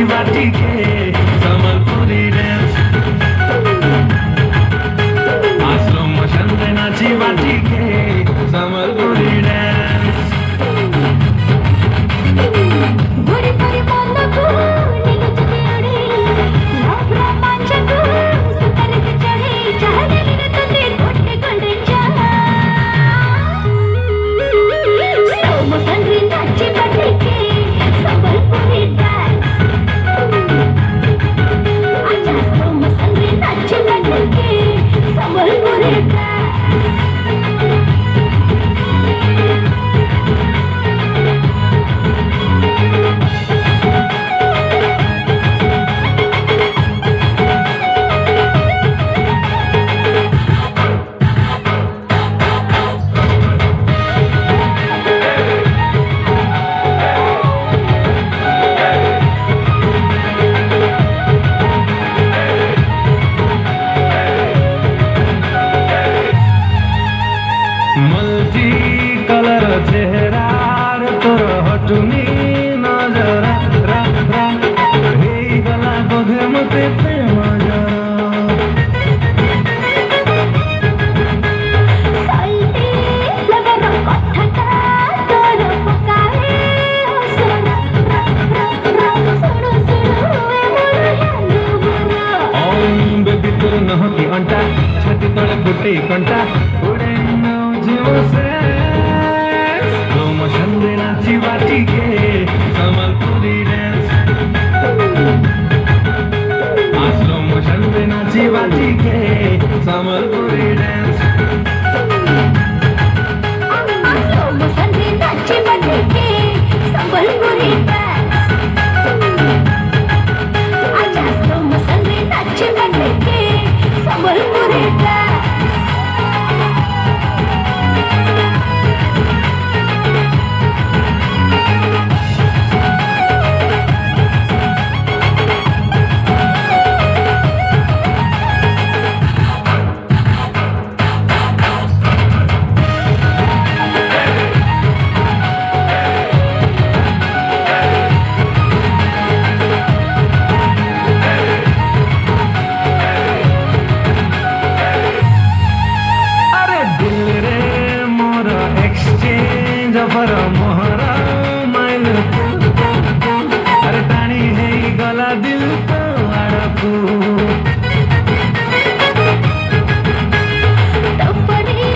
नाचिबा टिके Sambalpuri dance slow motion de nachiba टिके Sambalpuri dance गोरी गोरी मालको नीलू चुड़े लाभरा मांचको सुतर के चढ़े चाहने ने तते गोटे गोल्डन चाहा slow motion रे नाचिबा टिके Sambalpuri dance आजा slow motion रे नाचिबा टिके Sambalpuri dance multi-color चेहरा तोर हटुनी नजर हे गला बोधे मते प्रेम साइडे लगर कथटा तोर पकाए सोना सोना ए मोर हेलो बेबी तोर नहकी अंटा छाती तले फुटे कंटा उड़े जीव से slow motion de nachiba टिके Sambalpuri dance slow motion de nachiba टिके Sambalpuri dance slow motion रे नाचिबा टिके Sambalpuri dance आजा slow motion रे नाचिबा टिके Sambalpuri dance exchange for Mohra mile अरे टाणी है गला दिल को अड़कू तपरी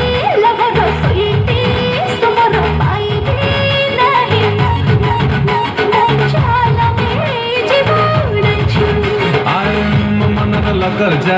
लगर सुईती समर पाइबे नहीं चाल में जीवन छु आई मन लगर जा